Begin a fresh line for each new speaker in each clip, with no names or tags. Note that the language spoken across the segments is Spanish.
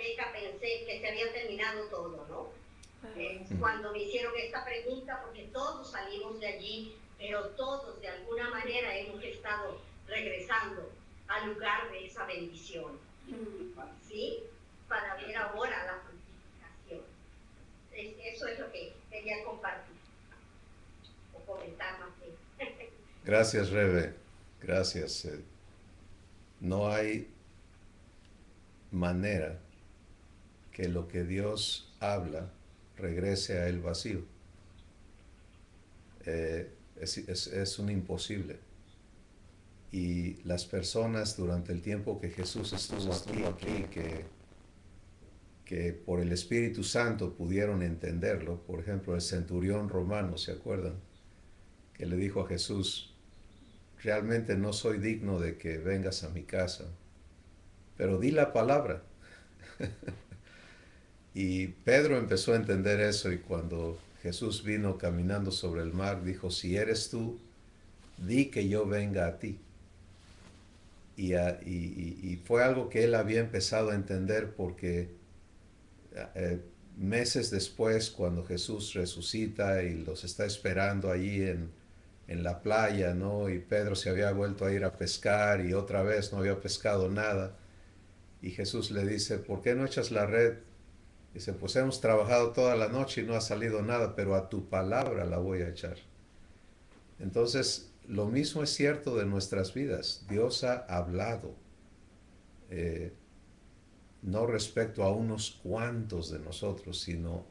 biblioteca pensé que se había terminado todo, ¿no? Cuando me hicieron esta pregunta, porque todos salimos de allí, pero todos de alguna manera hemos estado regresando al lugar de esa bendición, ¿sí? Para ver ahora la fructificación. Eso es lo que quería compartir o comentar más bien.
Gracias, Rebe. Gracias. No hay manera que lo que Dios habla regrese a él vacío. Es un imposible. Y las personas durante el tiempo que Jesús estuvo aquí, que por el Espíritu Santo pudieron entenderlo, por ejemplo, el centurión romano, ¿se acuerdan? Que le dijo a Jesús, realmente no soy digno de que vengas a mi casa, pero di la palabra. Y Pedro empezó a entender eso y cuando Jesús vino caminando sobre el mar, dijo, si eres tú, di que yo venga a ti. Y fue algo que él había empezado a entender porque eh, meses después, cuando Jesús resucita y los está esperando allí en la playa, ¿no? Y Pedro se había vuelto a ir a pescar y otra vez no había pescado nada. Y Jesús le dice, ¿por qué no echas la red? Dice, pues hemos trabajado toda la noche y no ha salido nada, pero a tu palabra la voy a echar. Entonces, lo mismo es cierto de nuestras vidas. Dios ha hablado, eh, no respecto a unos cuantos de nosotros, sino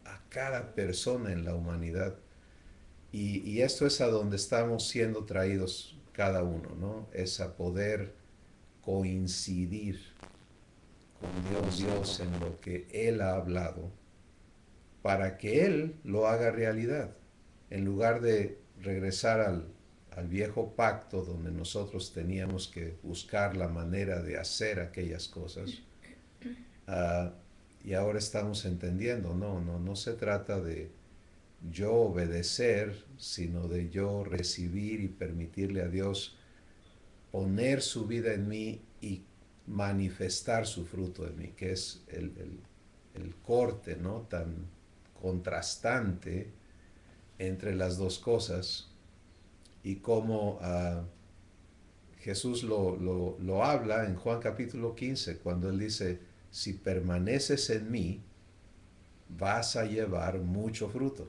a cada persona en la humanidad. Y esto es a donde estamos siendo traídos cada uno, ¿no? Es a poder coincidir con Dios en lo que Él ha hablado para que Él lo haga realidad, en lugar de regresar al viejo pacto donde nosotros teníamos que buscar la manera de hacer aquellas cosas. Uh, y ahora estamos entendiendo, no se trata de yo obedecer, sino de yo recibir y permitirle a Dios poner su vida en mí y manifestar su fruto en mí, que es el corte, ¿no? Tan contrastante entre las dos cosas y cómo Jesús lo habla en Juan capítulo 15, cuando él dice, si permaneces en mí, vas a llevar mucho fruto.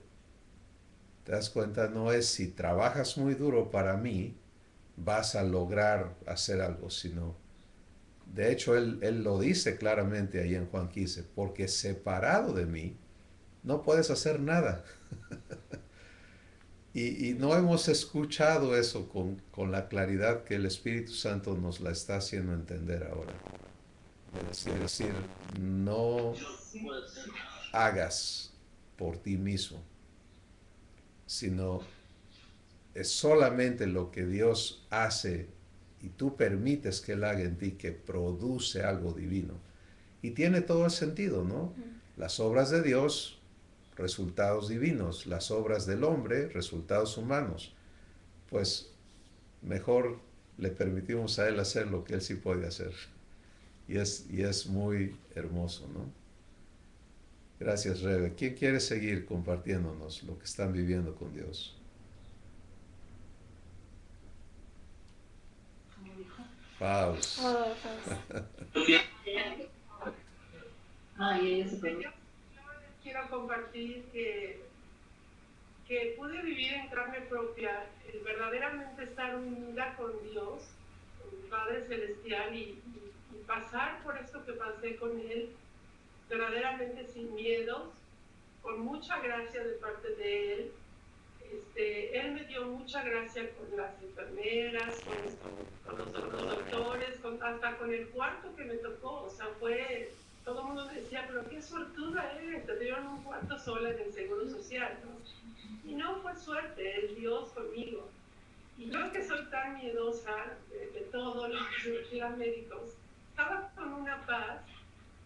¿Te das cuenta? No es si trabajas muy duro para mí, vas a lograr hacer algo, sino, de hecho, él lo dice claramente ahí en Juan 15, porque separado de mí, no puedes hacer nada. Y no hemos escuchado eso con la claridad que el Espíritu Santo nos la está haciendo entender ahora. Es decir, no hagas por ti mismo, sino es solamente lo que Dios hace y tú permites que Él haga en ti que produce algo divino. Y tiene todo el sentido, ¿no? Las obras de Dios, resultados divinos. Las obras del hombre, resultados humanos. Pues mejor le permitimos a Él hacer lo que Él sí puede hacer. Y es muy hermoso, ¿no? Gracias, Rebe. ¿Quién quiere seguir compartiéndonos lo que están viviendo con Dios? Paus.
Hola, Fausto.
Yo quiero compartir que pude vivir en carne propia, verdaderamente estar unida con Dios, con mi Padre Celestial y pasar por esto que pasé con Él, verdaderamente sin miedos, con mucha gracia de parte de Él. Él me dio mucha gracia con las enfermeras, con los doctores, hasta con el cuarto que me tocó. O sea, todo el mundo me decía, pero qué suertuda eres, te dieron un cuarto sola en el Seguro Social, ¿no? Y no fue suerte, es Dios conmigo. Y yo que soy tan miedosa de todo lo que se refiere a médicos, estaba con una paz,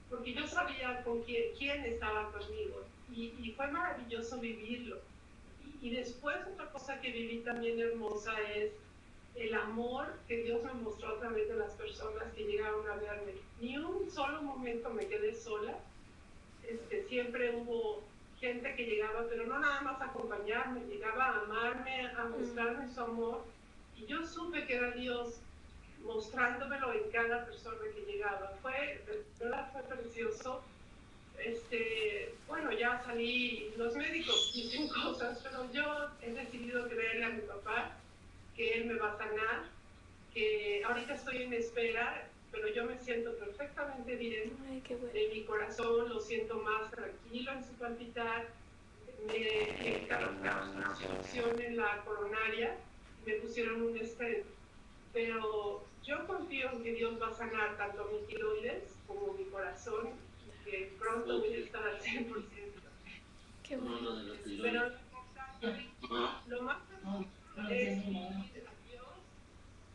porque yo sabía con quién estaba conmigo. Y fue maravilloso vivirlo. Y después otra cosa que viví también hermosa es el amor que Dios me mostró a través de las personas que llegaron a verme. Ni un solo momento me quedé sola. Siempre hubo gente que llegaba, pero no nada más a acompañarme, llegaba a amarme, a mostrarme su amor. Y yo supe que era Dios mostrándomelo en cada persona que llegaba. De verdad fue precioso. Bueno, ya salí, los médicos dicen cosas, pero yo he decidido creerle a mi papá que él me va a sanar, que ahorita estoy en espera, pero yo me siento perfectamente bien.
Ay, qué bueno.
En mi corazón lo siento más tranquilo en su palpitar. Me colocaron una solución en la coronaria, me pusieron un stent, pero yo confío en que Dios va a sanar tanto mi tiroides como mi corazón, y que pronto voy a estar al 100%.
Qué bueno.
Pero lo más importante es vivir a Dios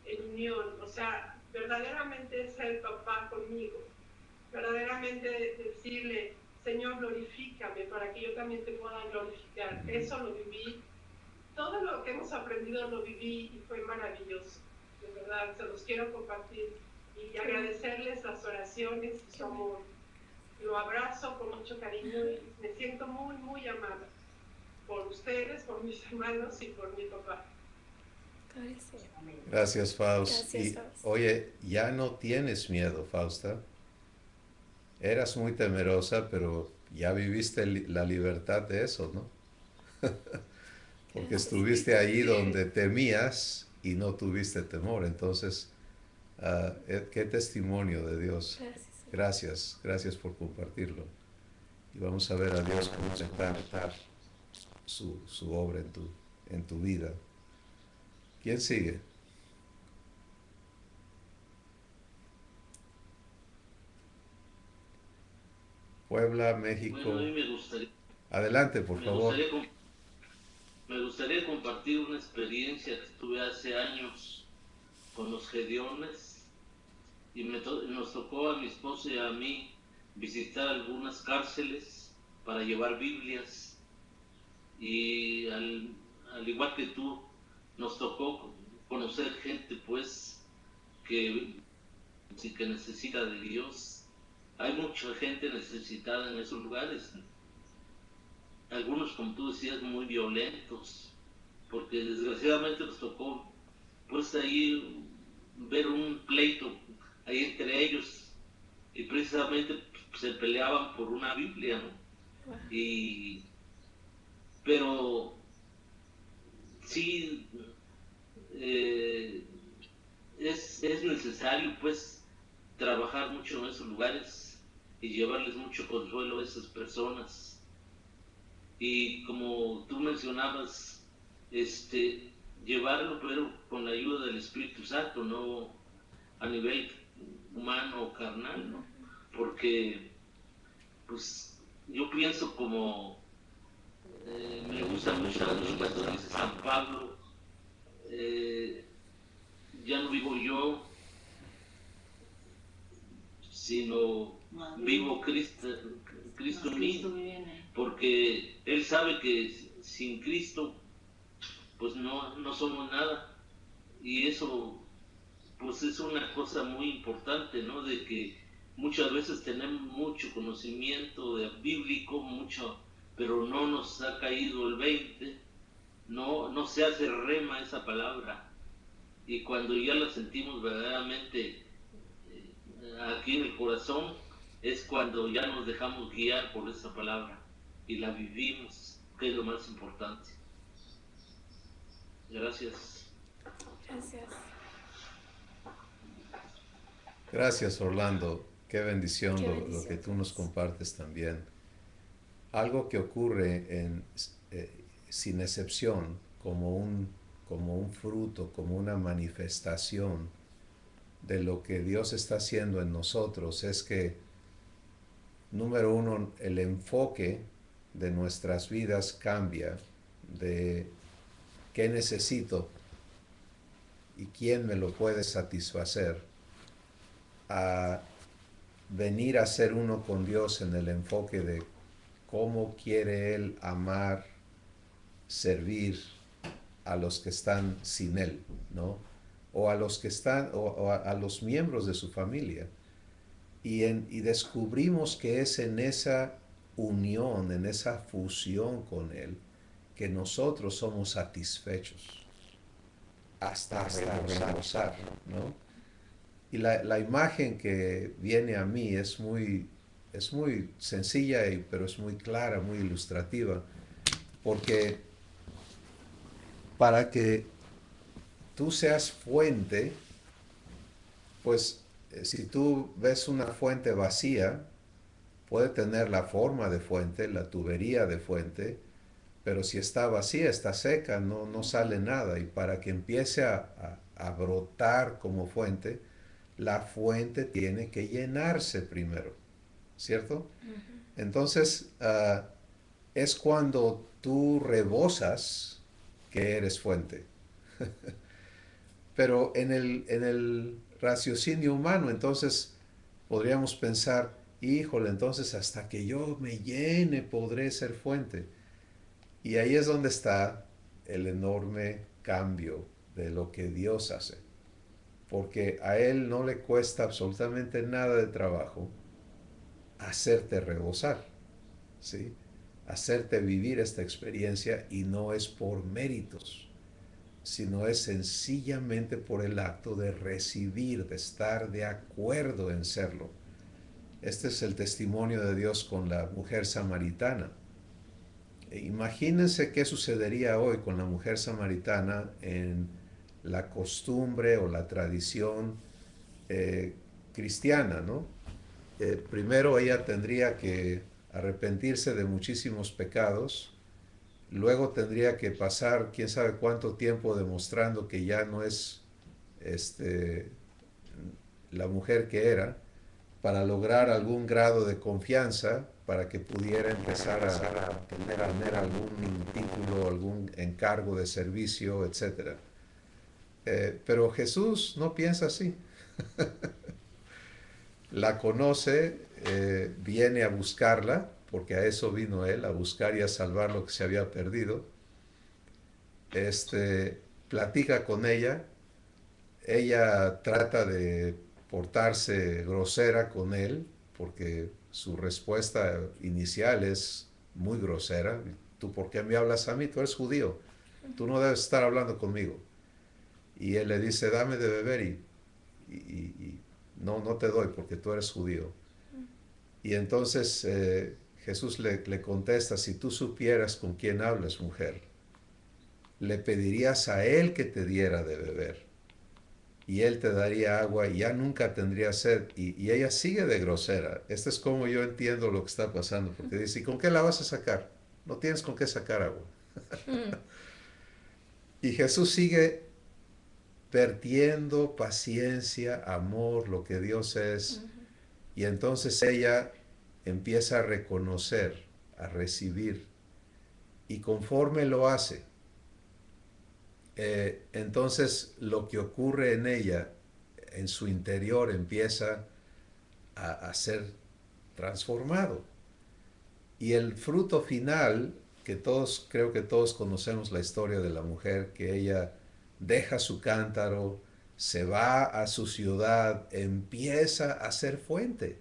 en unión, o sea, verdaderamente ser papá conmigo, verdaderamente decirle, Señor, glorifícame para que yo también te pueda glorificar. Eso lo viví, todo lo que hemos aprendido lo viví y fue maravilloso. De verdad, se los quiero compartir y agradecerles las oraciones y su amor. Lo abrazo con mucho cariño y me siento muy, muy amada por ustedes, por mis hermanos y por mi papá.
Gracias, Faust.
Gracias,
Y,
Faust.
oye, ya no tienes miedo, Fausta. Eras muy temerosa, pero ya viviste la libertad de eso, ¿no? Porque
Gracias.
estuviste ahí donde temías y no tuviste temor. Entonces, qué testimonio de Dios.
Gracias.
Gracias, gracias por compartirlo. Y vamos a ver a Dios completar su obra en tu vida. ¿Quién sigue? Puebla, México.
Bueno, a mí me gustaría,
Adelante, por
me
favor.
gustaría, com- me gustaría compartir una experiencia que tuve hace años con los Gedeones y nos tocó a mi esposa y a mí visitar algunas cárceles para llevar Biblias y al igual que tú, nos tocó conocer gente pues que sí que necesita de Dios. Hay mucha gente necesitada en esos lugares. Algunos, como tú decías, muy violentos, porque desgraciadamente nos tocó pues ahí ver un pleito ahí entre ellos y precisamente se peleaban por una Biblia, ¿no? Pero sí es necesario pues trabajar mucho en esos lugares y llevarles mucho consuelo a esas personas. Y como tú mencionabas, llevarlo pero con la ayuda del Espíritu Santo, no a nivel humano o carnal, ¿no? Porque pues yo pienso como me gusta mucho cuando dice San Pablo, ya no vivo yo, sino vivo Cristo en mí, porque Él sabe que sin Cristo pues no somos nada, y eso pues es una cosa muy importante, ¿no? De que muchas veces tenemos mucho conocimiento bíblico, pero no nos ha caído el 20, no se hace rema esa palabra, y cuando ya la sentimos verdaderamente aquí en el corazón, es cuando ya nos dejamos guiar por esa palabra y la vivimos, que es lo más importante. Gracias.
Gracias.
Gracias, Orlando. Qué bendición,
Qué
lo
bendición,
que tú nos
Faust.
compartes también. Algo que ocurre sin excepción, como un fruto, como una manifestación de lo que Dios está haciendo en nosotros, es que, número uno, el enfoque de nuestras vidas cambia de qué necesito y quién me lo puede satisfacer, a venir a ser uno con Dios en el enfoque de cómo quiere Él amar, servir a los que están sin Él, ¿no? o a los que están, o a los miembros de su familia. Y descubrimos que es en esa unión, en esa fusión con Él, que nosotros somos satisfechos hasta rebosar, ¿no? Y la imagen que viene a mí es muy sencilla, pero es muy clara, muy ilustrativa, porque para que tú seas fuente, pues si tú ves una fuente vacía, puede tener la forma de fuente, la tubería de fuente, pero si está vacía, está seca, no sale nada. Y para que empiece a brotar como fuente, la fuente tiene que llenarse primero, ¿cierto? Entonces, es cuando tú rebosas que eres fuente. Pero en el raciocinio humano, entonces podríamos pensar, híjole, entonces hasta que yo me llene podré ser fuente. Y ahí es donde está el enorme cambio de lo que Dios hace. Porque a Él no le cuesta absolutamente nada de trabajo hacerte rebosar, ¿sí? Hacerte vivir esta experiencia, y no es por méritos, sino es sencillamente por el acto de recibir, de estar de acuerdo en serlo. Este es el testimonio de Dios con la mujer samaritana. Imagínense qué sucedería hoy con la mujer samaritana en la costumbre o la tradición cristiana, ¿no? Primero ella tendría que arrepentirse de muchísimos pecados, luego tendría que pasar quién sabe cuánto tiempo demostrando que ya no es la mujer que era, para lograr algún grado de confianza, para que pudiera empezar a tener algún título, algún encargo de servicio, etc. Pero Jesús no piensa así. La conoce, viene a buscarla, porque a eso vino Él, a buscar y a salvar lo que se había perdido. Platica con ella trata de portarse grosera con Él, porque su respuesta inicial es muy grosera. ¿Tú por qué me hablas a mí? Tú eres judío, tú no debes estar hablando conmigo. Y Él le dice, dame de beber, y no te doy porque tú eres judío. Y entonces Jesús le contesta, si tú supieras con quién hablas, mujer, le pedirías a Él que te diera de beber, y Él te daría agua y ya nunca tendría sed. Y ella sigue de grosera. Esto es como yo entiendo lo que está pasando, porque dice, ¿y con qué la vas a sacar? No tienes con qué sacar agua. Y Jesús sigue vertiendo paciencia, amor, lo que Dios es. Y entonces ella empieza a reconocer, a recibir. Y conforme lo hace, entonces lo que ocurre en ella, en su interior, empieza a ser transformado. Y el fruto final, creo que todos conocemos la historia de la mujer, que ella deja su cántaro, se va a su ciudad, empieza a ser fuente.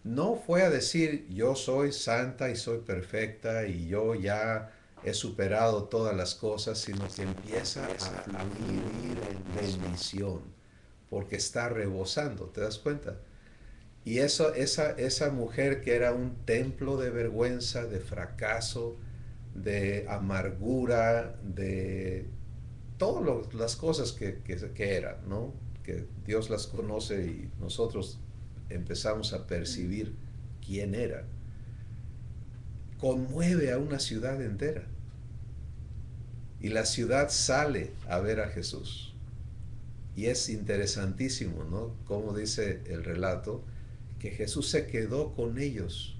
No fue a decir, yo soy santa y soy perfecta y yo ya he superado todas las cosas, sino que empieza a vivir en bendición, porque está rebosando, ¿te das cuenta? Y esa mujer que era un templo de vergüenza, de fracaso, de amargura, de todas las cosas que era, ¿no? Que Dios las conoce y nosotros empezamos a percibir quién era. Conmueve a una ciudad entera. Y la ciudad sale a ver a Jesús. Y es interesantísimo, ¿no? Como dice el relato, que Jesús se quedó con ellos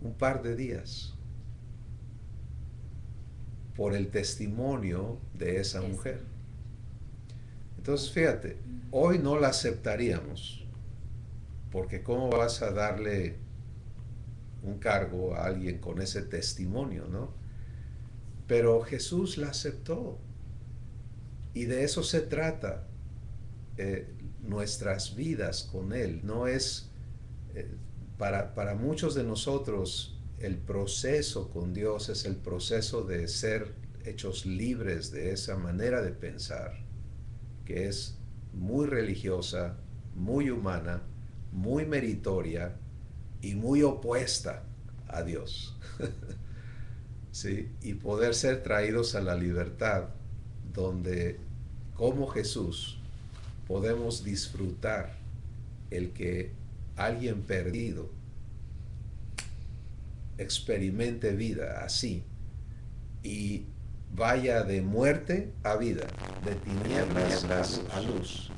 un par de días por el testimonio de esa mujer. Entonces, fíjate, hoy no la aceptaríamos, porque ¿cómo vas a darle un cargo a alguien con ese testimonio, no? Pero Jesús la aceptó. Y de eso se trata nuestras vidas con Él. No es, para muchos de nosotros, el proceso con Dios es el proceso de ser hechos libres de esa manera de pensar, que es muy religiosa, muy humana, muy meritoria y muy opuesta a Dios. ¿Sí? Y poder ser traídos a la libertad, donde como Jesús podemos disfrutar el que alguien perdido experimente vida así y vaya de muerte a vida, de tinieblas a luz,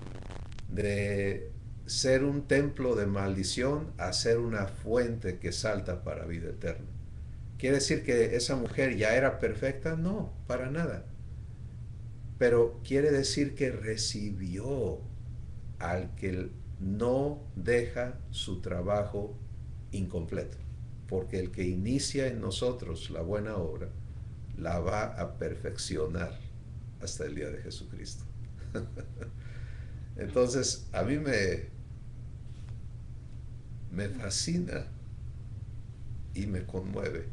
de ser un templo de maldición a ser una fuente que salta para vida eterna. ¿Quiere decir que esa mujer ya era perfecta? No, para nada. Pero quiere decir que recibió al que no deja su trabajo incompleto. Porque el que inicia en nosotros la buena obra, la va a perfeccionar hasta el día de Jesucristo. Entonces, a mí me fascina y me conmueve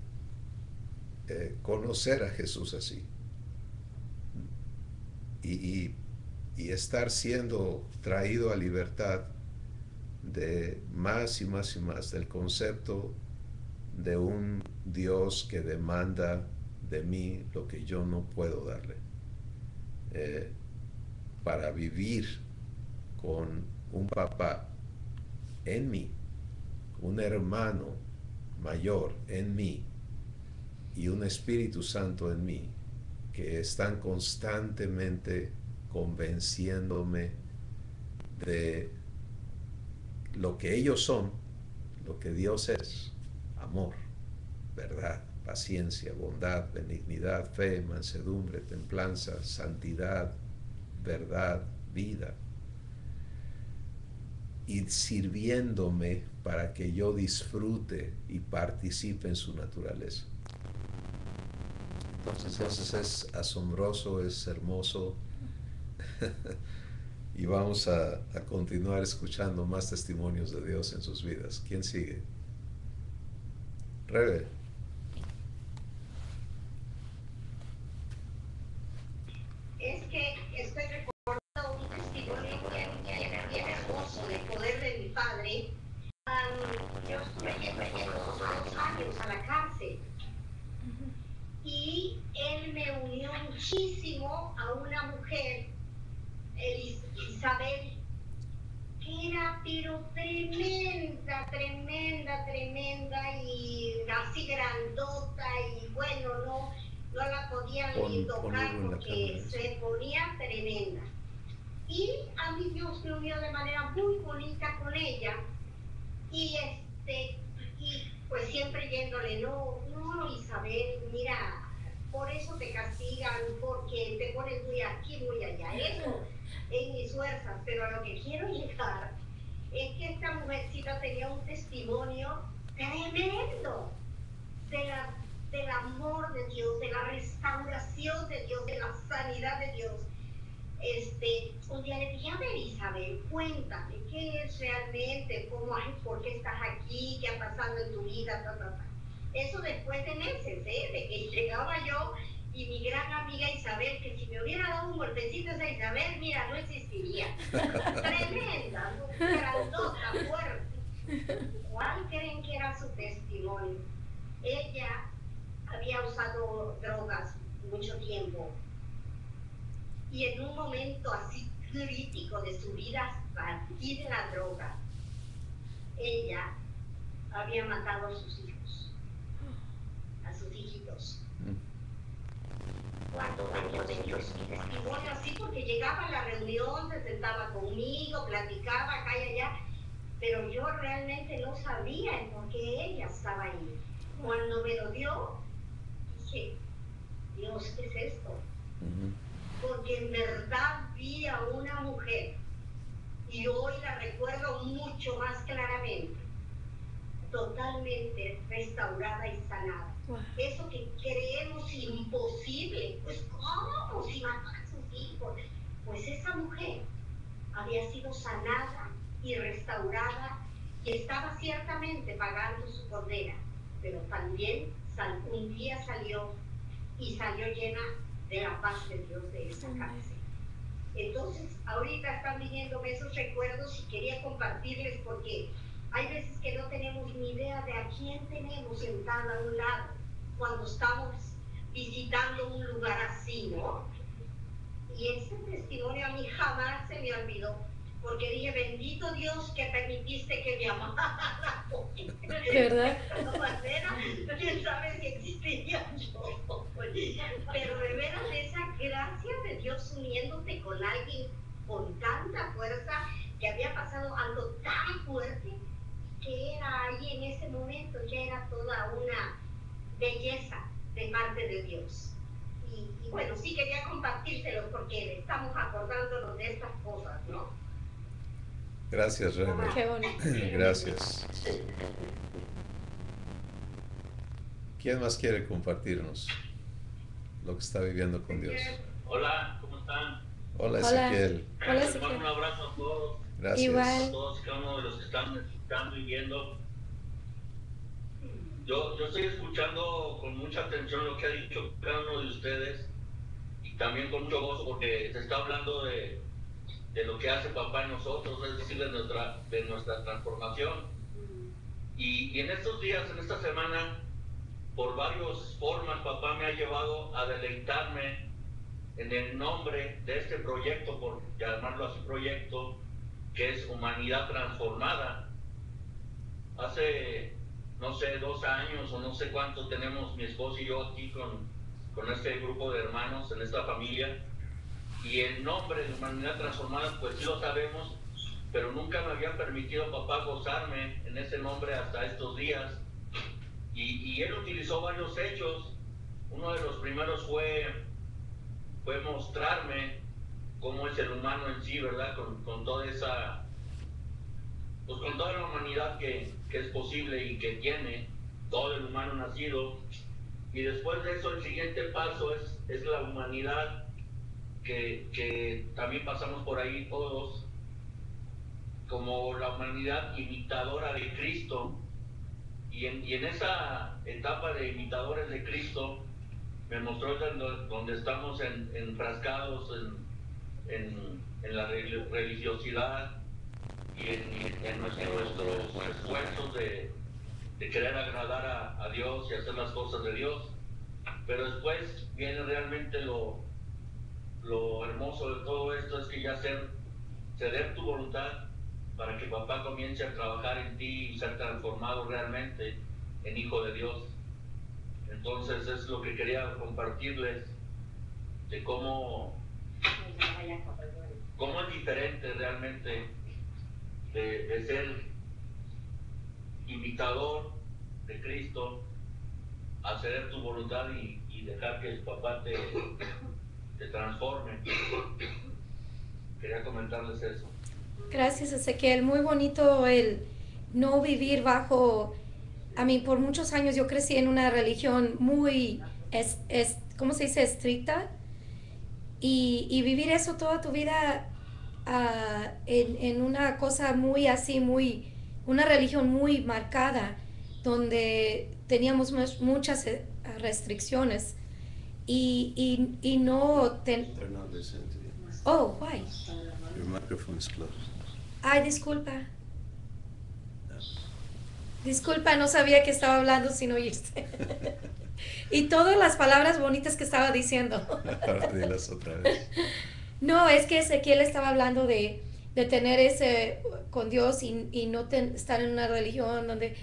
conocer a Jesús así. Y estar siendo traído a libertad de más y más y más del concepto de un Dios que demanda de mí lo que yo no puedo darle, para vivir con un papá en mí, un hermano mayor en mí y un Espíritu Santo en mí, que están constantemente convenciéndome de lo que ellos son, lo que Dios es: amor, verdad, paciencia, bondad, benignidad, fe, mansedumbre, templanza, santidad, verdad, vida, y sirviéndome para que yo disfrute y participe en su naturaleza. Entonces es asombroso, es hermoso. Y vamos a continuar escuchando más testimonios de Dios en sus vidas. ¿Quién sigue? Rebe.
Es que estoy recordando un testimonio bien hermoso del poder de mi padre. Yo estuve yendo 2 años a la cárcel. Y él me unió muchísimo a una mujer, Isabel, que era pero tremenda, tremenda, tremenda, y así grandota, y bueno, no la podían ni tocar porque se ponía tremenda. Y a mí Dios me unió de manera muy bonita con ella, y pues siempre yéndole, no, Isabel, mira, por eso te castigan, porque te pones muy aquí, muy allá. Eso en mis fuerzas, pero a lo que quiero llegar es que esta mujercita tenía un testimonio tremendo del amor de Dios, de la restauración de Dios, de la sanidad de Dios. Un día le dije: a ver, Isabel, cuéntame, ¿qué es realmente? ¿Cómo, por qué estás aquí? ¿Qué ha pasado en tu vida? Eso después de meses, de que llegaba yo y mi gran amiga Isabel, que si me hubiera dado un golpecito esa Isabel, mira, no existiría. Tremenda, grandota, fuerte. ¿Cuál creen que era su testimonio? Ella había usado drogas mucho tiempo. Y en un momento así crítico de su vida, a partir de la droga, ella había matado a sus hijos, a sus hijitos. 4 años de Dios, mi testimonio así, porque llegaba a la reunión, se sentaba conmigo, platicaba acá y allá, pero yo realmente no sabía el por qué ella estaba ahí. Cuando me lo dio, dije: Dios, ¿qué es esto? Porque en verdad vi a una mujer, y hoy la recuerdo mucho más claramente, totalmente restaurada y sanada. Wow. Eso que creemos imposible, pues ¿cómo? Si matan a sus hijos. Pues esa mujer había sido sanada y restaurada y estaba ciertamente pagando su condena, pero también un día salió llena de la paz de Dios de esa cárcel. Entonces, ahorita están viniéndome esos recuerdos y quería compartirles porque hay veces que no tenemos ni idea de a quién tenemos sentada a un lado cuando estamos visitando un lugar así, ¿no? Y ese testimonio a mí jamás se me olvidó, porque dije, bendito Dios que permitiste que me amara.
¿Verdad?
De esta manera, quién sabe si existiría yo. Pero de veras esa gracia de Dios uniéndote con alguien con tanta fuerza, que había pasado algo tan fuerte, que era ahí en ese momento, ya era toda una belleza de parte de Dios. Y bueno, sí quería compartírselos porque estamos acordándonos de estas cosas, ¿no?
Gracias, Rebe.
Qué bonito.
Gracias. ¿Quién más quiere compartirnos lo que está viviendo con Dios?
Hola, ¿cómo están?
Hola,
Hola.
Ezequiel.
Hola,
Les
Ezequiel.
mando un abrazo a todos,
Gracias.
Igual.
a todos y cada uno de los que están escuchando y viendo. Yo estoy escuchando con mucha atención lo que ha dicho cada uno de ustedes y también con mucho gozo porque se está hablando de lo que hace papá en nosotros, es decir, de nuestra transformación. Y en estos días, en esta semana, por varias formas, papá me ha llevado a deleitarme en el nombre de este proyecto, por llamarlo así proyecto, que es Humanidad Transformada. Hace, no sé, 2 años o no sé cuánto tenemos mi esposo y yo aquí con este grupo de hermanos en esta familia. Y el nombre de Humanidad Transformada, pues sí lo sabemos, pero nunca me había permitido papá gozarme en ese nombre hasta estos días. Y él utilizó varios hechos. Uno de los primeros fue mostrarme cómo es el humano en sí, ¿verdad? Con toda esa, pues con toda la humanidad que es posible y que tiene todo el humano nacido. Y después de eso el siguiente paso es la humanidad que también pasamos por ahí todos, como la humanidad imitadora de Cristo. Y en esa etapa de imitadores de Cristo me mostró donde estamos enfrascados en la religiosidad y en nuestros esfuerzos de querer agradar a Dios y hacer las cosas de Dios. Pero después viene realmente lo hermoso de todo esto, es que ya ceder tu voluntad para que papá comience a trabajar en ti y ser transformado realmente en hijo de Dios. Entonces es lo que quería compartirles, de cómo es diferente realmente de ser imitador de Cristo a ceder tu voluntad y dejar que el papá te transforme. Quería comentarles eso.
Gracias, Ezequiel. Muy bonito el no vivir bajo... A mí, por muchos años yo crecí en una religión muy, ¿cómo se dice? Estricta. Y vivir eso toda tu vida en una cosa muy así, una religión muy marcada, donde teníamos muchas restricciones. Y no...
They're not listening to you.
Oh, why?
Your microphone is closed.
Ay, disculpa. Disculpa, no sabía que estaba hablando sin oírse. Y todas las palabras bonitas que estaba diciendo.
Ahora dilas otra vez.
No, es que Ezequiel estaba hablando de tener ese con Dios y no estar en una religión donde...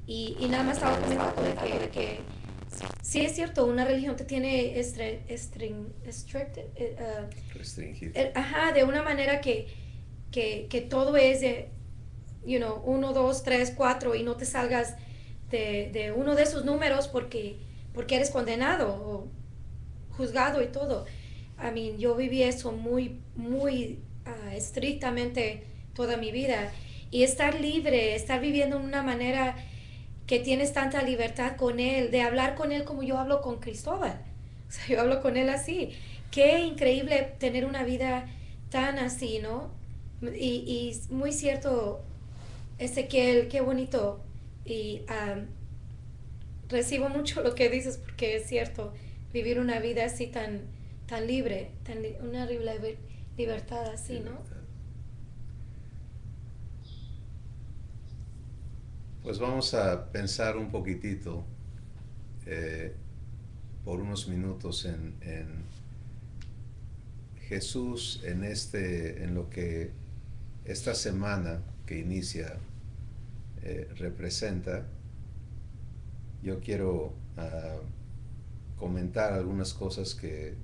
Y nada más estaba comentando de que sí es cierto, una religión te tiene
Restringido.
ajá, de una manera que todo es de, 1, 2, 3, 4 y no te salgas de uno de esos números porque eres condenado o juzgado y todo. I mean, yo viví eso muy, muy estrictamente toda mi vida. Y estar libre, estar viviendo en una manera que tienes tanta libertad con Él, de hablar con Él como yo hablo con Cristóbal. O sea, yo hablo con Él así. Qué increíble tener una vida tan así, ¿no? Y muy cierto, Ezequiel, qué bonito. Y recibo mucho lo que dices porque es cierto, vivir una vida así tan libre, una libertad así, ¿no?
Libertad. Pues vamos a pensar un poquitito, por unos minutos en Jesús, en lo que esta semana que inicia representa. Yo quiero comentar algunas cosas que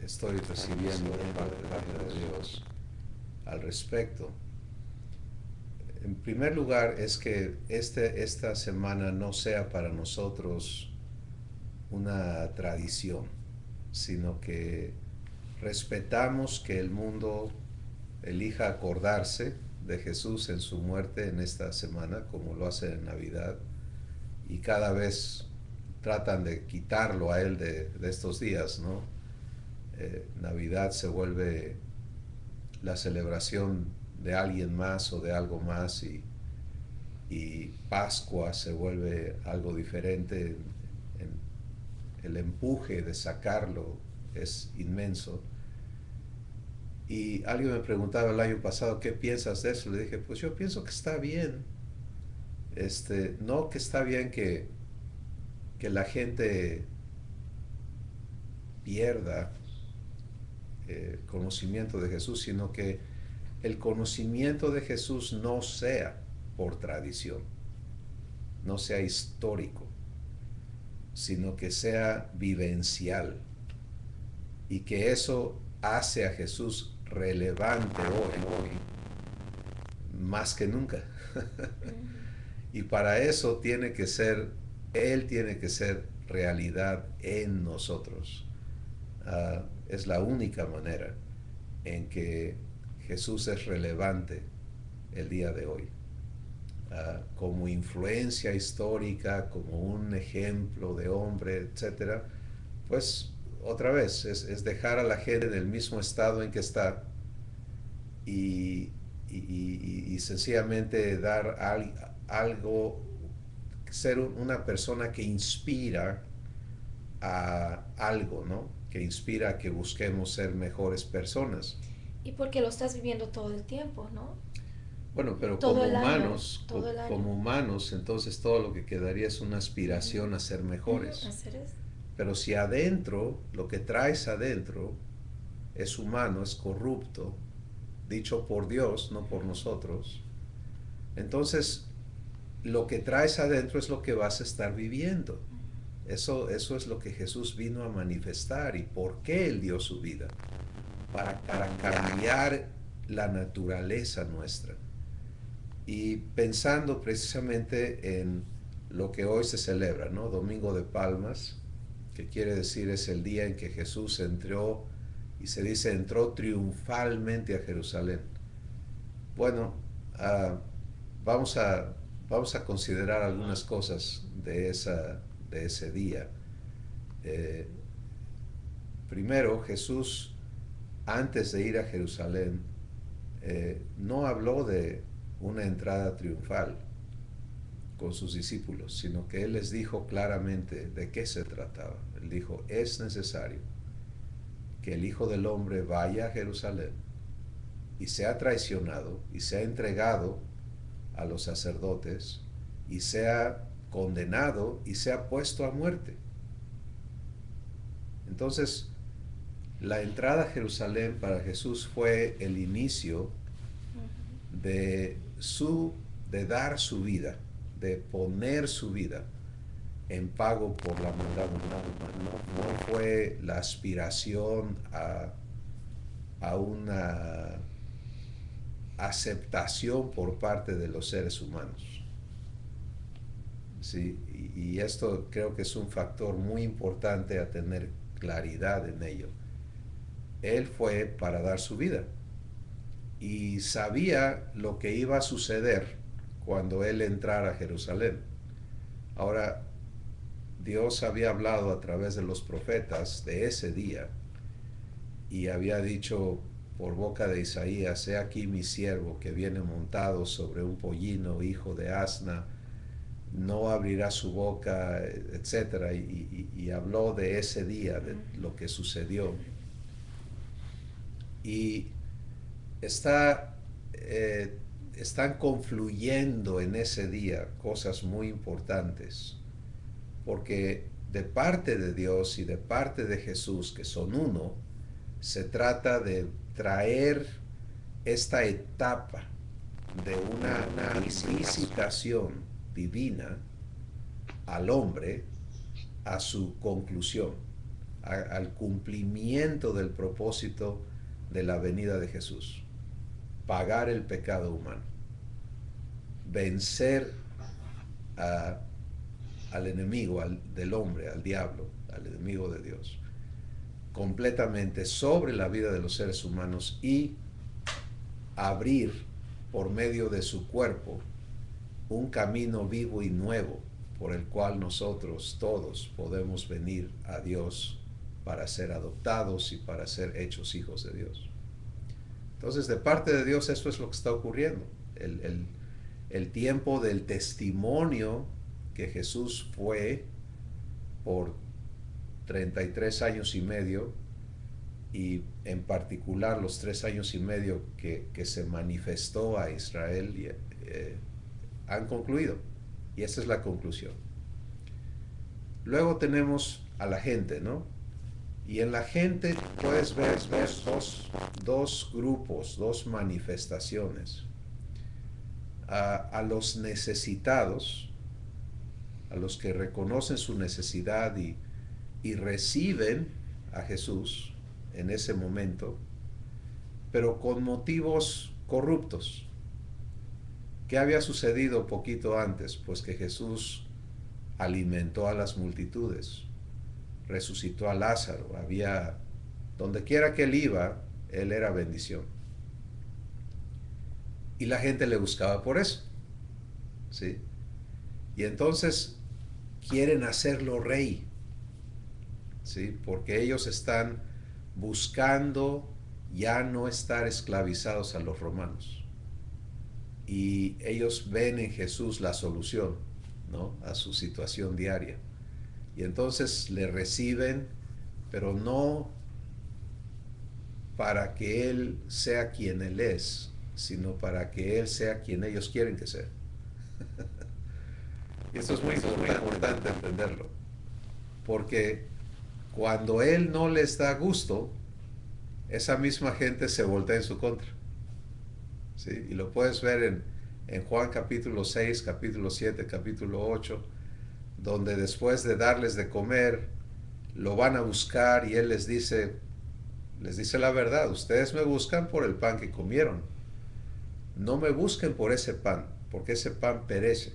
estoy recibiendo de parte de Dios al respecto. En primer lugar, es que esta semana no sea para nosotros una tradición, sino que respetamos que el mundo elija acordarse de Jesús en su muerte en esta semana, como lo hace en Navidad, y cada vez tratan de quitarlo a él de estos días, ¿no? Navidad se vuelve la celebración de alguien más o de algo más, y Pascua se vuelve algo diferente. El empuje de sacarlo es inmenso. Y alguien me preguntaba el año pasado, ¿qué piensas de eso? Le dije, pues yo pienso que está bien. No que está bien que la gente pierda conocimiento de Jesús, sino que el conocimiento de Jesús no sea por tradición, no sea histórico, sino que sea vivencial, y que eso hace a Jesús relevante hoy más que nunca. Y para eso Él tiene que ser realidad en nosotros. Es la única manera en que Jesús es relevante el día de hoy. Como influencia histórica, como un ejemplo de hombre, etc. Pues otra vez, es dejar a la gente en el mismo estado en que está, y sencillamente dar algo, ser una persona que inspira a algo, ¿no? Que inspira a que busquemos ser mejores personas.
Y porque lo estás viviendo todo el tiempo, ¿no?
Bueno, pero
Todo
como
el año,
humanos,
todo el año.
como humanos, entonces todo lo que quedaría es una aspiración a ser mejores.
Hacer eso.
Pero si adentro, lo que traes adentro es humano, es corrupto, dicho por Dios, no por nosotros, entonces lo que traes adentro es lo que vas a estar viviendo. Eso es lo que Jesús vino a manifestar, y por qué Él dio su vida, para cambiar la naturaleza nuestra. Y pensando precisamente en lo que hoy se celebra, ¿no? Domingo de Palmas, que quiere decir es el día en que Jesús entró, y se dice entró triunfalmente a Jerusalén. Bueno, vamos a considerar algunas cosas de ese día. Primero, Jesús, antes de ir a Jerusalén, no habló de una entrada triunfal con sus discípulos, sino que Él les dijo claramente de qué se trataba. Él dijo, es necesario que el Hijo del Hombre vaya a Jerusalén y sea traicionado y sea entregado a los sacerdotes y sea condenado y sea puesto a muerte. Entonces, la entrada a Jerusalén para Jesús fue el inicio de dar su vida, de poner su vida en pago por la maldad humana. No fue la aspiración a una aceptación por parte de los seres humanos. Sí, y esto creo que es un factor muy importante a tener claridad en ello. Él fue para dar su vida y sabía lo que iba a suceder cuando Él entrara a Jerusalén. Ahora, Dios había hablado a través de los profetas de ese día y había dicho, por boca de Isaías: he aquí mi siervo que viene montado sobre un pollino, hijo de asna, no abrirá su boca, etcétera, y habló de ese día, de lo que sucedió. Y están confluyendo en ese día cosas muy importantes, porque de parte de Dios y de parte de Jesús, que son uno, se trata de traer esta etapa de una visitación divina al hombre a su conclusión, al cumplimiento del propósito de la venida de Jesús: pagar el pecado humano, vencer al enemigo, del hombre, al diablo, al enemigo de Dios, completamente sobre la vida de los seres humanos, y abrir por medio de su cuerpo un camino vivo y nuevo por el cual nosotros todos podemos venir a Dios para ser adoptados y para ser hechos hijos de Dios. Entonces, de parte de Dios, esto es lo que está ocurriendo. El tiempo del testimonio que Jesús fue por 33 años y medio, y en particular los 3 años y medio que se manifestó a Israel, han concluido. Y esa es la conclusión. Luego tenemos a la gente, ¿no? Y en la gente puedes ver dos grupos, dos manifestaciones. A los necesitados, a los que reconocen su necesidad y reciben a Jesús en ese momento, pero con motivos corruptos. ¿Qué había sucedido poquito antes? Pues que Jesús alimentó a las multitudes, resucitó a Lázaro, donde quiera que él iba, él era bendición. Y la gente le buscaba por eso, ¿sí? Y entonces quieren hacerlo rey, ¿sí? Porque ellos están buscando ya no estar esclavizados a los romanos. Y ellos ven en Jesús la solución, ¿no?, a su situación diaria. Y entonces le reciben, pero no para que Él sea quien Él es, sino para que Él sea quien ellos quieren que sea. Y esto es muy importante entenderlo, porque cuando Él no les da gusto, esa misma gente se voltea en su contra. ¿Sí? Y lo puedes ver en Juan capítulo 6, capítulo 7, capítulo 8, donde después de darles de comer, lo van a buscar y Él les dice la verdad: ustedes me buscan por el pan que comieron, no me busquen por ese pan, porque ese pan perece.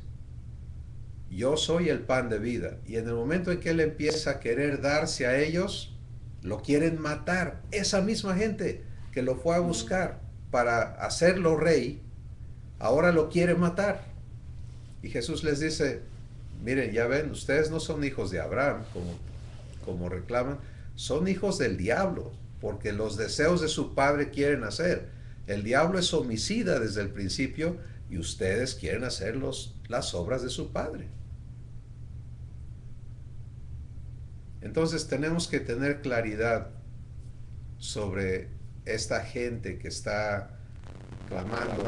Yo soy el pan de vida. Y en el momento en que Él empieza a querer darse a ellos, lo quieren matar. Esa misma gente que lo fue a buscar para hacerlo rey, ahora lo quiere matar. Y Jesús les dice: miren, ya ven, ustedes no son hijos de Abraham, como reclaman, son hijos del diablo, porque los deseos de su padre quieren hacer. El diablo es homicida desde el principio, y ustedes quieren hacer las obras de su padre. Entonces tenemos que tener claridad sobre esta gente que está clamando: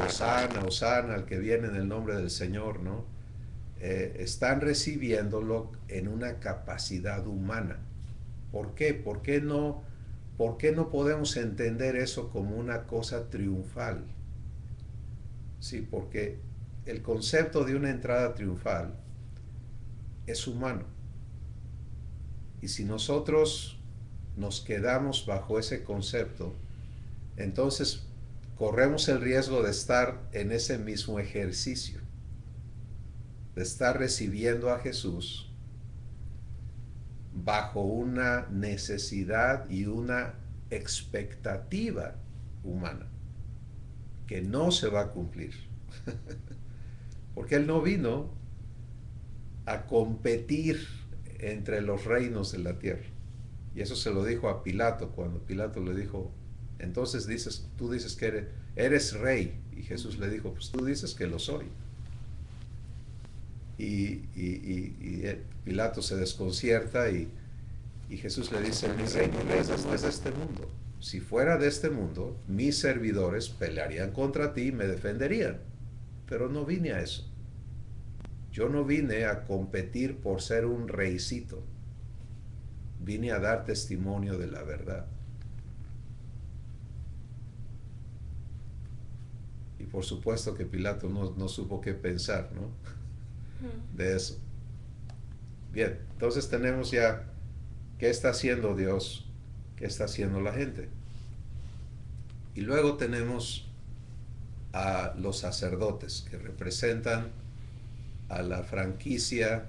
Hosana, Hosana, al que viene en el nombre del Señor, ¿no? Están recibiéndolo en una capacidad humana. ¿Por qué? ¿Por qué no podemos entender eso como una cosa triunfal? Sí, porque el concepto de una entrada triunfal es humano. Y si nosotros nos quedamos bajo ese concepto, entonces corremos el riesgo de estar en ese mismo ejercicio, de estar recibiendo a Jesús bajo una necesidad y una expectativa humana que no se va a cumplir. Porque Él no vino a competir entre los reinos de la tierra. Y eso se lo dijo a Pilato, cuando Pilato le dijo: Entonces tú dices que eres rey. Y Jesús le dijo, pues tú dices que lo soy. Y Pilato se desconcierta y Jesús le dice, mi reino no es de este mundo. Si fuera de este mundo, mis servidores pelearían contra ti y me defenderían. Pero no vine a eso. Yo no vine a competir por ser un reycito. Vine a dar testimonio de la verdad. Y por supuesto que Pilato no supo qué pensar, ¿no? De eso. Bien, entonces tenemos ya qué está haciendo Dios, qué está haciendo la gente. Y luego tenemos a los sacerdotes que representan a la franquicia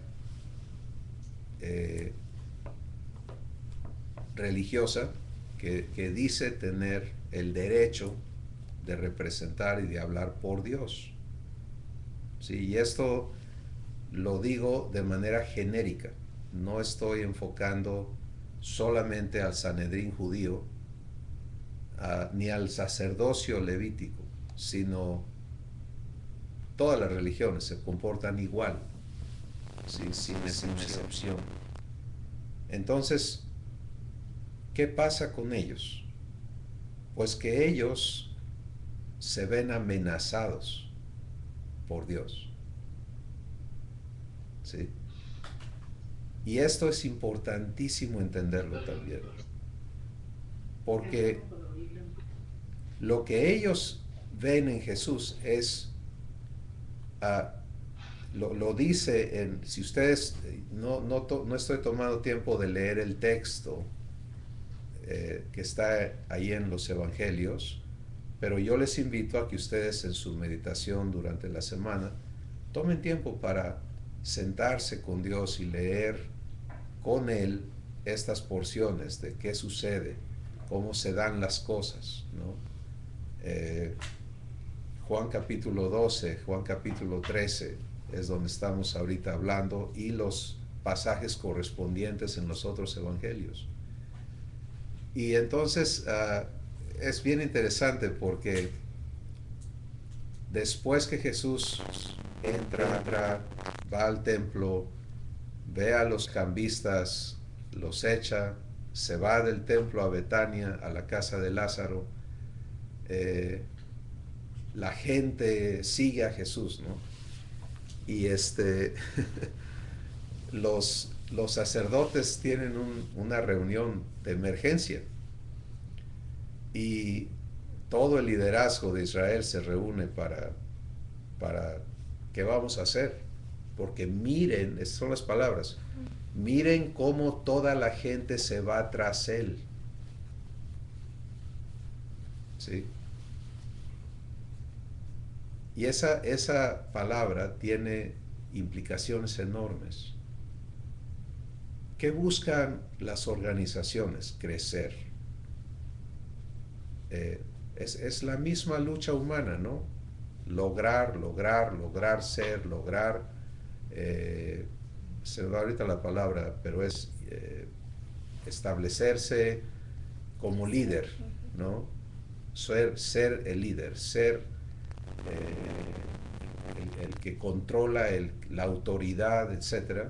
religiosa que dice tener el derecho de representar y de hablar por Dios. Sí, y esto lo digo de manera genérica. No estoy enfocando solamente al Sanedrín judío, ni al sacerdocio levítico, sino todas las religiones se comportan igual, ¿sí? sin excepción. Entonces, ¿qué pasa con ellos? Pues que ellos se ven amenazados por Dios. ¿Sí? Y esto es importantísimo entenderlo también, porque lo que ellos ven en Jesús es, lo dice si ustedes, no estoy tomando tiempo de leer el texto que está ahí en los evangelios, pero yo les invito a que ustedes en su meditación durante la semana tomen tiempo para sentarse con Dios y leer con Él estas porciones de qué sucede, cómo se dan las cosas, ¿no? Juan capítulo 12, Juan capítulo 13 es donde estamos ahorita hablando, y los pasajes correspondientes en los otros evangelios. Y entonces es bien interesante porque después que Jesús entra, va al templo, ve a los cambistas, los echa, se va del templo a Betania, a la casa de Lázaro, la gente sigue a Jesús, ¿no? Y los sacerdotes tienen una reunión de emergencia y todo el liderazgo de Israel se reúne para ¿qué vamos a hacer? Porque miren, estas son las palabras, miren cómo toda la gente se va tras él. ¿Sí? Y esa palabra tiene implicaciones enormes. ¿Qué buscan las organizaciones? Crecer. Es la misma lucha humana, ¿no? Lograr ser, se me va ahorita la palabra, pero es establecerse como líder, ¿no? Ser el líder, ser el que controla la autoridad, etc.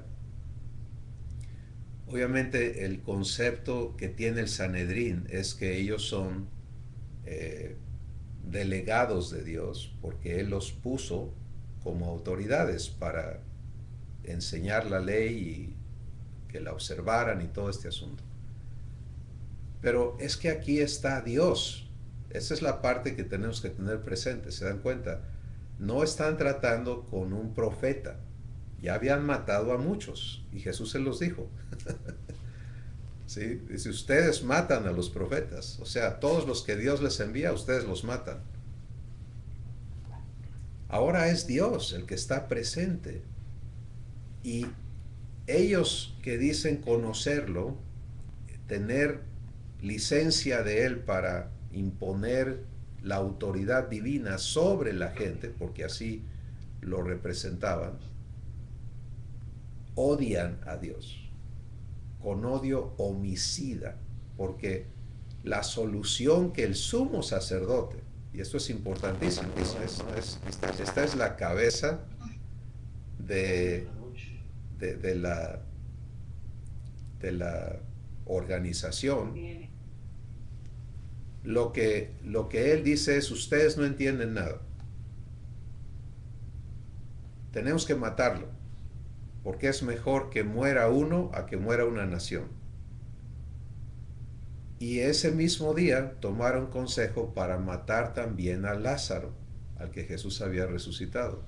Obviamente el concepto que tiene el Sanedrín es que ellos son delegados de Dios, porque Él los puso como autoridades para enseñar la ley y que la observaran y todo este asunto. Pero es que aquí está Dios. Esa es la parte que tenemos que tener presente. ¿Se dan cuenta? No están tratando con un profeta. Ya habían matado a muchos y Jesús se los dijo. ¿Sí? Dice, ustedes matan a los profetas. O sea, todos los que Dios les envía, ustedes los matan. Ahora es Dios el que está presente. Y ellos que dicen conocerlo, tener licencia de Él para imponer la autoridad divina sobre la gente, porque así lo representaban, odian a Dios con odio homicida, porque la solución que el sumo sacerdote, y esto es importantísimo, ¿no? Esta es la cabeza de, de la organización. Lo que él dice es: ustedes no entienden nada. Tenemos que matarlo, porque es mejor que muera uno a que muera una nación. Y ese mismo día tomaron consejo para matar también a Lázaro, al que Jesús había resucitado.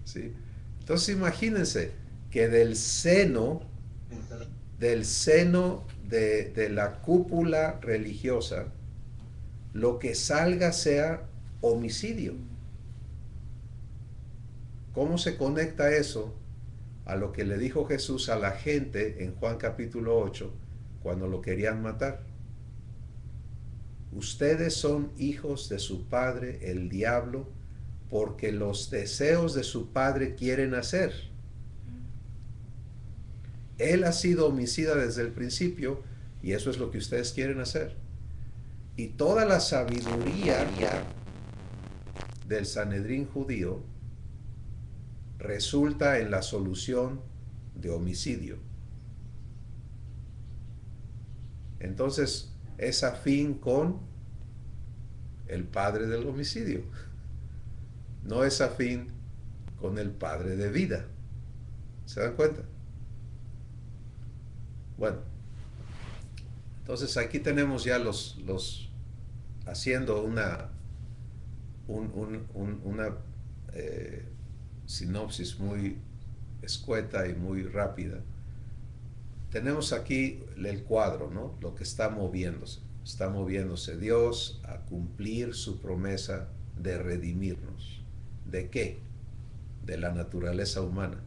¿Sí? Entonces imagínense que del seno de la cúpula religiosa, lo que salga sea homicidio. ¿Cómo se conecta eso a lo que le dijo Jesús a la gente en Juan capítulo 8 cuando lo querían matar? Ustedes son hijos de su padre, el diablo, porque los deseos de su padre quieren hacer. Él ha sido homicida desde el principio y eso es lo que ustedes quieren hacer. Y toda la sabiduría del Sanedrín judío resulta en la solución de homicidio. Entonces es afín con el padre del homicidio, no es afín con el padre de vida. ¿Se dan cuenta? Bueno, entonces aquí tenemos ya los haciendo una sinopsis muy escueta y muy rápida. Tenemos aquí el cuadro, ¿no? Lo que está moviéndose. Está moviéndose Dios a cumplir su promesa de redimirnos. ¿De qué? De la naturaleza humana,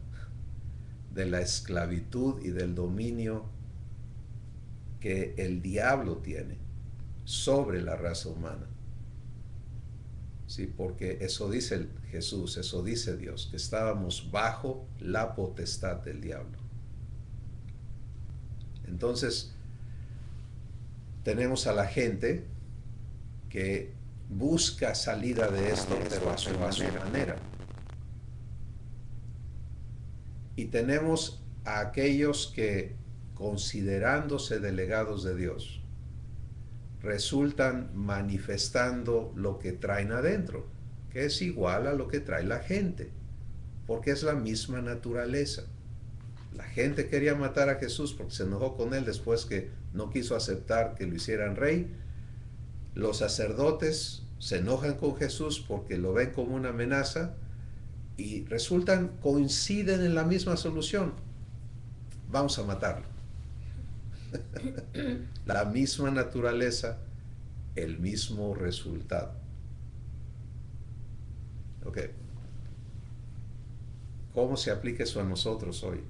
de la esclavitud y del dominio que el diablo tiene sobre la raza humana. Sí, porque eso dice Jesús, eso dice Dios, que estábamos bajo la potestad del diablo. Entonces, tenemos a la gente que busca salida de esto, pero a su manera. Y tenemos a aquellos que, considerándose delegados de Dios, resultan manifestando lo que traen adentro, que es igual a lo que trae la gente, porque es la misma naturaleza. La gente quería matar a Jesús porque se enojó con él después que no quiso aceptar que lo hicieran rey. Los sacerdotes se enojan con Jesús porque lo ven como una amenaza y coinciden en la misma solución: vamos a matarlo. La misma naturaleza, el mismo resultado. Ok. ¿Cómo se aplica eso a nosotros hoy?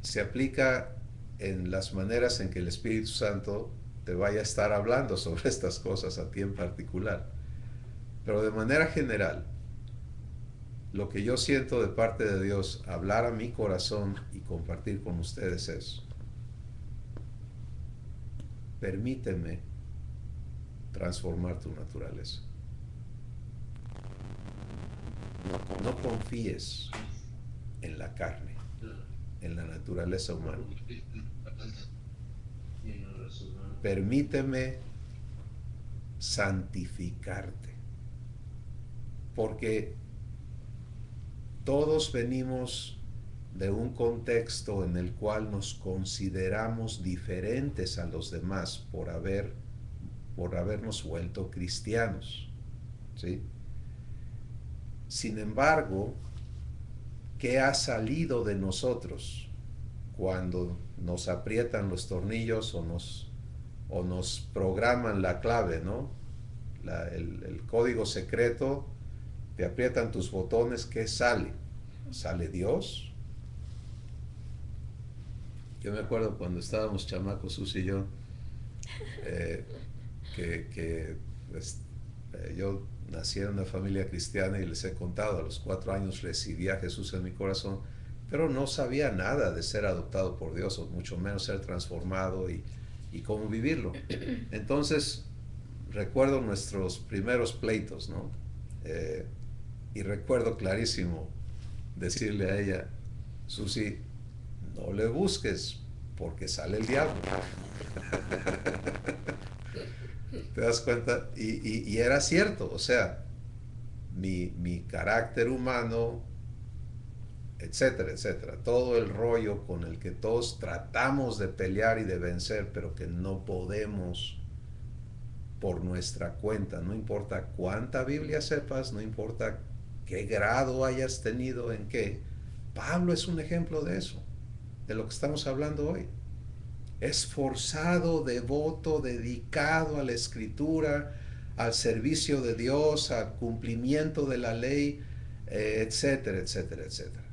Se aplica en las maneras en que el Espíritu Santo te vaya a estar hablando sobre estas cosas a ti en particular. Pero de manera general, lo que yo siento de parte de Dios hablar a mi corazón y compartir con ustedes es: permíteme transformar tu naturaleza. No confíes en la carne, en la naturaleza humana. Permíteme santificarte, porque todos venimos de un contexto en el cual nos consideramos diferentes a los demás por habernos vuelto cristianos, ¿sí? Sin embargo, ¿qué ha salido de nosotros cuando nos aprietan los tornillos o nos programan la clave, ¿no? El código secreto, te aprietan tus botones, ¿qué sale? ¿Sale Dios? Yo me acuerdo cuando estábamos chamacos, Susi y yo, yo nací en una familia cristiana y les he contado, a los 4 años recibí a Jesús en mi corazón pero no sabía nada de ser adoptado por Dios, o mucho menos ser transformado y cómo vivirlo. Entonces, recuerdo nuestros primeros pleitos, ¿no? Y recuerdo clarísimo decirle a ella, Susi, no le busques porque sale el diablo. ¿Te das cuenta? Y era cierto, o sea, mi carácter humano, etcétera, etcétera, todo el rollo con el que todos tratamos de pelear y de vencer, pero que no podemos por nuestra cuenta, no importa cuánta Biblia sepas, no importa qué grado hayas tenido en qué. Pablo es un ejemplo de eso, de lo que estamos hablando hoy. Esforzado, devoto, dedicado a la escritura, al servicio de Dios, al cumplimiento de la ley, etcétera, etcétera, etcétera.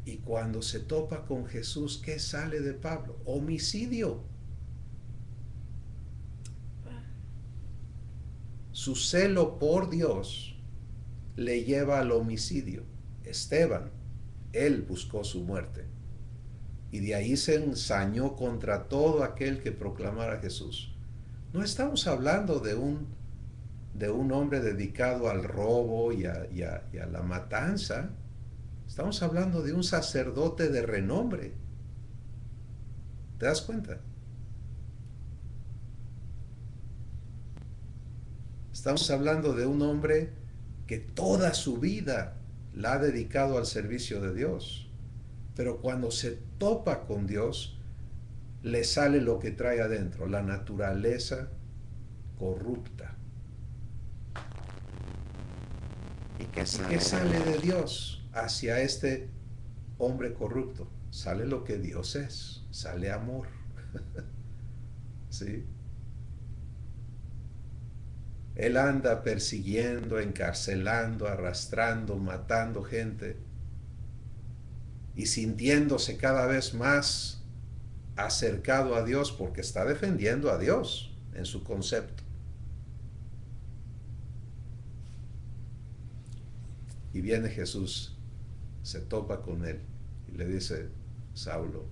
Y cuando se topa con Jesús, ¿qué sale de Pablo? Homicidio. Su celo por Dios le lleva al homicidio. Esteban, él buscó su muerte. Y de ahí se ensañó contra todo aquel que proclamara a Jesús. No estamos hablando de un hombre dedicado al robo y a la matanza. Estamos hablando de un sacerdote de renombre. ¿Te das cuenta? Estamos hablando de un hombre que toda su vida la ha dedicado al servicio de Dios. Pero cuando se topa con Dios, le sale lo que trae adentro, la naturaleza corrupta. ¿Y qué sale de Dios hacia este hombre corrupto? Sale lo que Dios es, sale amor. ¿Sí? Él anda persiguiendo, encarcelando, arrastrando, matando gente y sintiéndose cada vez más acercado a Dios porque está defendiendo a Dios en su concepto. Y viene Jesús, se topa con él y le dice, Saulo,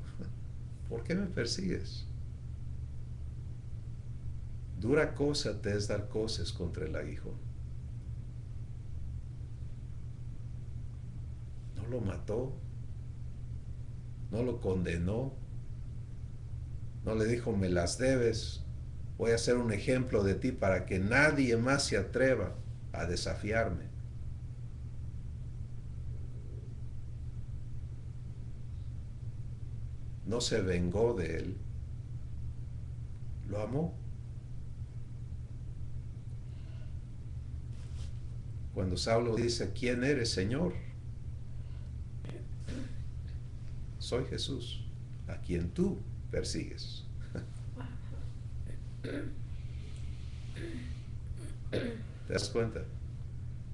¿por qué me persigues? Dura cosa te es dar cosas contra el aguijón. No lo mató, no lo condenó, no le dijo me las debes, voy a hacer un ejemplo de ti para que nadie más se atreva a desafiarme. No se vengó de él, lo amó. Cuando Saulo dice, ¿quién eres, Señor? Soy Jesús, a quien tú persigues. ¿Te das cuenta?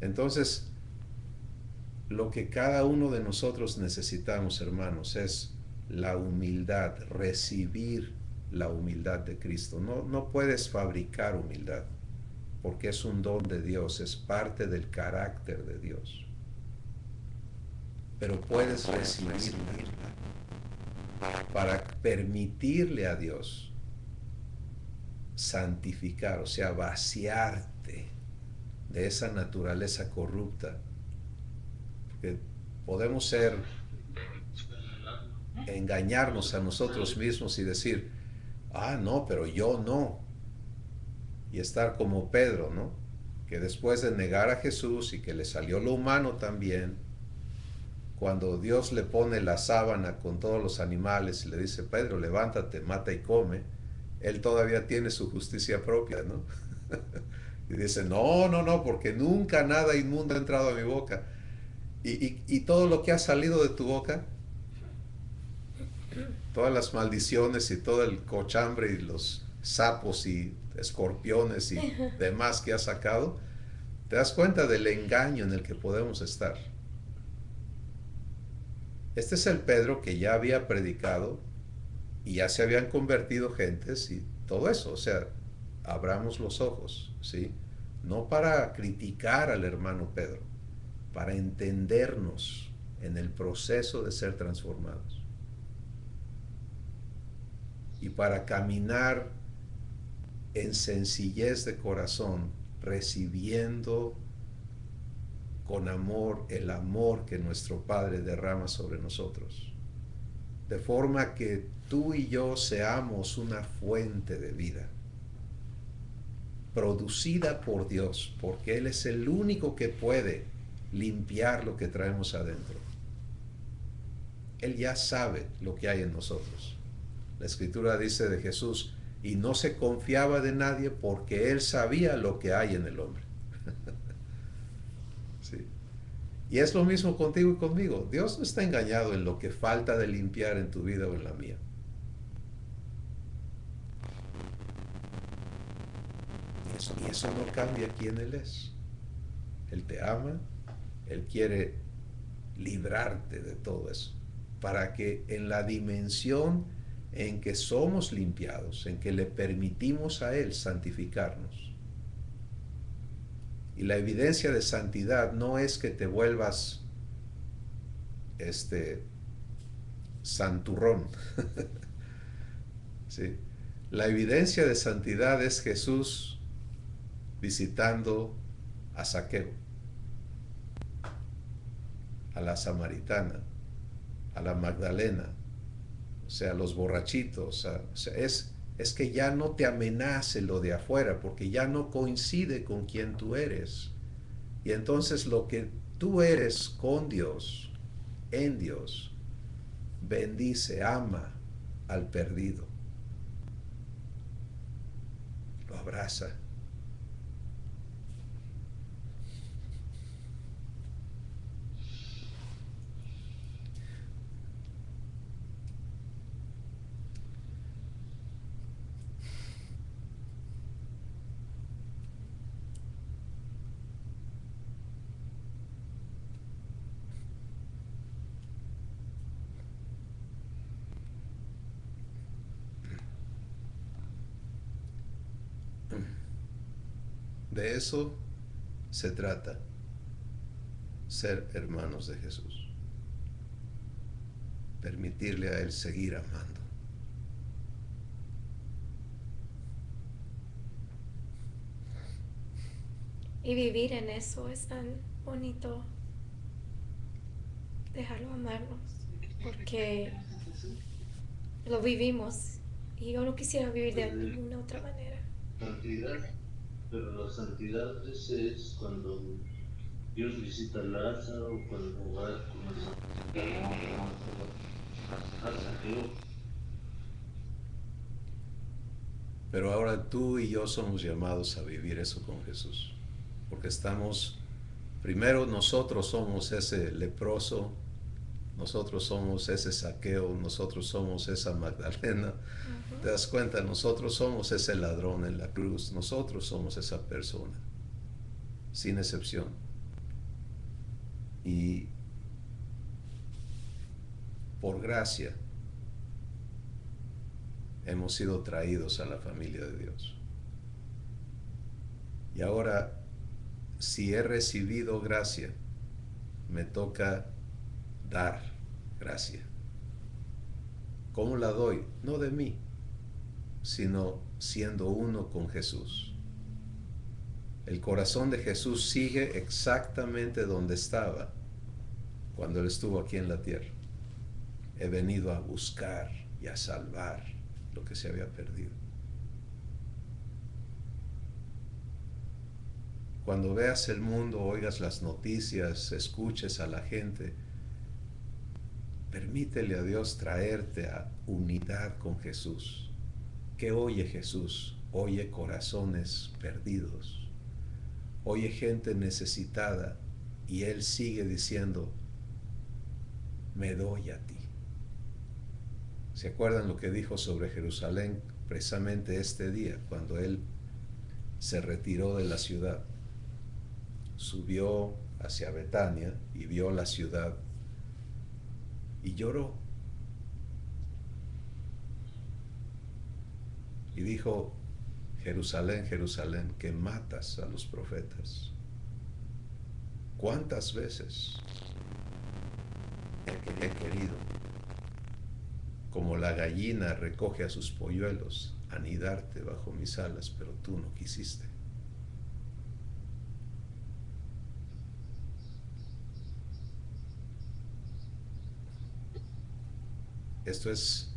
Entonces, lo que cada uno de nosotros necesitamos, hermanos, es la humildad, recibir la humildad de Cristo. No puedes fabricar humildad, porque es un don de Dios, es parte del carácter de Dios. Pero puedes recibirla para permitirle a Dios santificar, o sea, vaciarte de esa naturaleza corrupta. Porque podemos engañarnos a nosotros mismos y decir, no, pero yo no. Y estar como Pedro, ¿no? Que después de negar a Jesús y que le salió lo humano también, cuando Dios le pone la sábana con todos los animales y le dice, Pedro, levántate, mata y come, él todavía tiene su justicia propia, ¿no? Y dice, no, porque nunca nada inmundo ha entrado a mi boca. Y todo lo que ha salido de tu boca, todas las maldiciones y todo el cochambre y los sapos y escorpiones y demás que ha sacado, te das cuenta del engaño en el que podemos estar. Este es el Pedro que ya había predicado y ya se habían convertido gentes y todo eso. O sea, abramos los ojos, ¿sí? No para criticar al hermano Pedro, para entendernos en el proceso de ser transformados. Y para caminar en sencillez de corazón, recibiendo con amor el amor que nuestro Padre derrama sobre nosotros, de forma que tú y yo seamos una fuente de vida, producida por Dios, porque Él es el único que puede limpiar lo que traemos adentro. Él ya sabe lo que hay en nosotros. La Escritura dice de Jesús, y no se confiaba de nadie porque Él sabía lo que hay en el hombre. Sí. Y es lo mismo contigo y conmigo. Dios no está engañado en lo que falta de limpiar en tu vida o en la mía. Y eso no cambia quién Él es. Él te ama, Él quiere librarte de todo eso, para que en la dimensión en que somos limpiados, en que le permitimos a Él santificarnos. Y la evidencia de santidad no es que te vuelvas santurrón. ¿Sí? La evidencia de santidad es Jesús visitando a Zaqueo, a la samaritana, a la Magdalena, o sea, los borrachitos. O sea, es que ya no te amenace lo de afuera, porque ya no coincide con quien tú eres. Y entonces lo que tú eres con Dios, en Dios, bendice, ama al perdido, lo abraza. De eso se trata, ser hermanos de Jesús. Permitirle a Él seguir amando.
Y vivir en eso es tan bonito, dejarlo amarnos, porque lo vivimos y yo no quisiera vivir de ninguna otra manera.
Santidad, pero la santidad es cuando Dios visita a Lázaro, cuando va a Zaqueo.
Pero ahora tú y yo somos llamados a vivir eso con Jesús, porque primero nosotros somos ese leproso, nosotros somos ese Zaqueo, nosotros somos esa Magdalena. ¿Te das cuenta? Nosotros somos ese ladrón en la cruz, nosotros somos esa persona, sin excepción. Y por gracia hemos sido traídos a la familia de Dios. Y ahora, si he recibido gracia, me toca dar gracia. ¿Cómo la doy? No de mí, sino siendo uno con Jesús. El corazón de Jesús sigue exactamente donde estaba cuando Él estuvo aquí en la tierra. He venido a buscar y a salvar lo que se había perdido. Cuando veas el mundo, oigas las noticias, escuches a la gente, permítele a Dios traerte a unidad con Jesús. ¿Qué oye Jesús? Oye corazones perdidos, oye gente necesitada, y Él sigue diciendo, me doy a ti. ¿Se acuerdan lo que dijo sobre Jerusalén precisamente este día, cuando Él se retiró de la ciudad? Subió hacia Betania y vio la ciudad y lloró. Y dijo, Jerusalén, Jerusalén, que matas a los profetas. ¿Cuántas veces he querido. Como la gallina recoge a sus polluelos, anidarte bajo mis alas, pero tú no quisiste. Esto es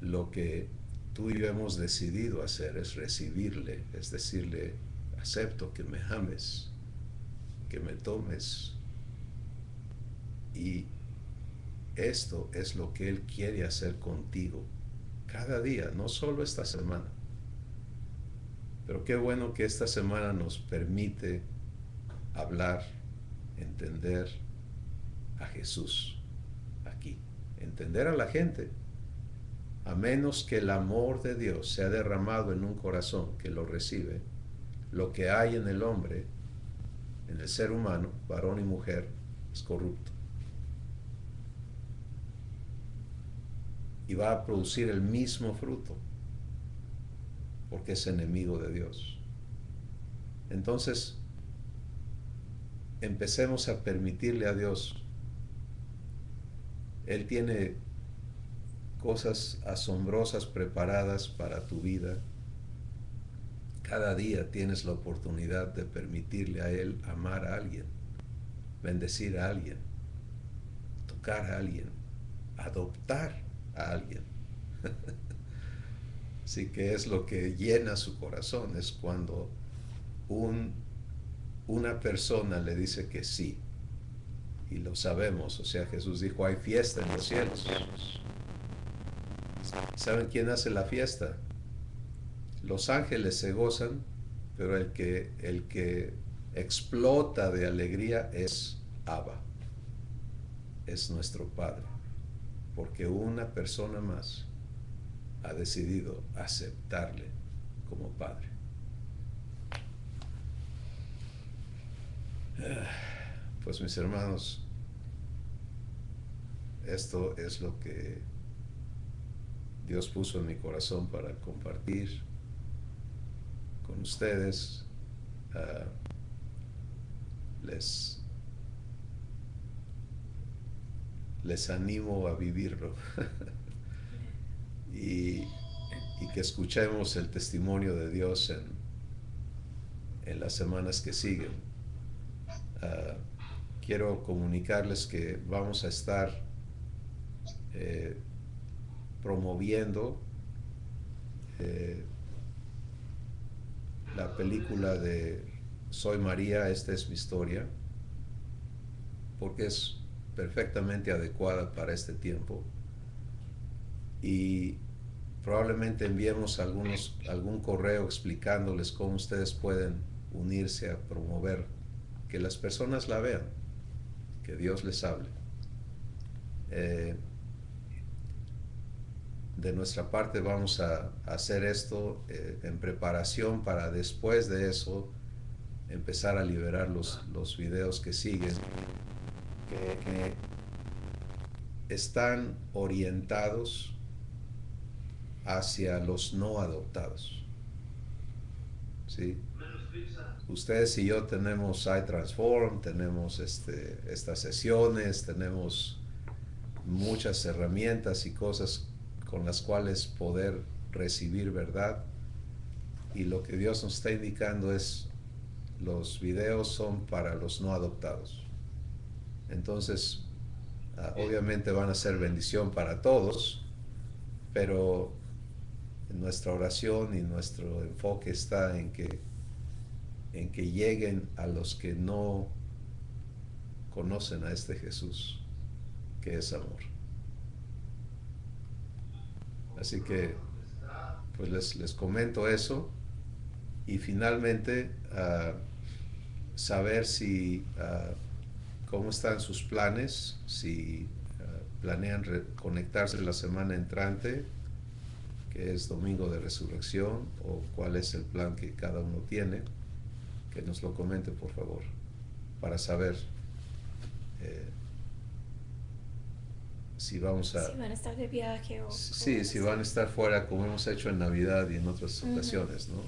lo que tú y yo hemos decidido hacer, es recibirle, es decirle, acepto que me ames, que me tomes. Y esto es lo que Él quiere hacer contigo cada día, no solo esta semana. Pero qué bueno que esta semana nos permite hablar, entender a Jesús aquí, entender a la gente. A menos que el amor de Dios sea derramado en un corazón que lo recibe, lo que hay en el hombre, en el ser humano, varón y mujer, es corrupto. Y va a producir el mismo fruto, porque es enemigo de Dios. Entonces, empecemos a permitirle a Dios. Él tiene cosas asombrosas preparadas para tu vida. Cada día tienes la oportunidad de permitirle a Él amar a alguien, bendecir a alguien, tocar a alguien, adoptar a alguien. Así que es lo que llena su corazón, es cuando una persona le dice que sí. Y lo sabemos, o sea, Jesús dijo, hay fiesta en los cielos. ¿Saben quién hace la fiesta? Los ángeles se gozan, pero el que explota de alegría es Abba, es nuestro Padre, porque una persona más ha decidido aceptarle como Padre. Pues mis hermanos, esto es lo que Dios puso en mi corazón para compartir con ustedes. Les animo a vivirlo y que escuchemos el testimonio de Dios en las semanas que siguen. Quiero comunicarles que vamos a estar promoviendo la película de Soy María, esta es mi historia, porque es perfectamente adecuada para este tiempo, y probablemente enviemos algún correo explicándoles cómo ustedes pueden unirse a promover, que las personas la vean, que Dios les hable. De nuestra parte vamos a hacer esto en preparación para después de eso empezar a liberar los videos que siguen, que están orientados hacia los no adoptados. ¿Sí? Ustedes y yo tenemos iTransform, tenemos estas sesiones, tenemos muchas herramientas y cosas con las cuales poder recibir verdad, y lo que Dios nos está indicando es los videos son para los no adoptados. Entonces obviamente van a ser bendición para todos, pero nuestra oración y nuestro enfoque está en que lleguen a los que no conocen a este Jesús, que es amor. Así que pues les comento eso, y finalmente saber si cómo están sus planes, si planean conectarse la semana entrante, que es Domingo de Resurrección, o cuál es el plan que cada uno tiene, que nos lo comente por favor, para saber si vamos a...
Si van a estar de viaje o...
Sí, si van a estar fuera como hemos hecho en Navidad y en otras ocasiones, ¿no?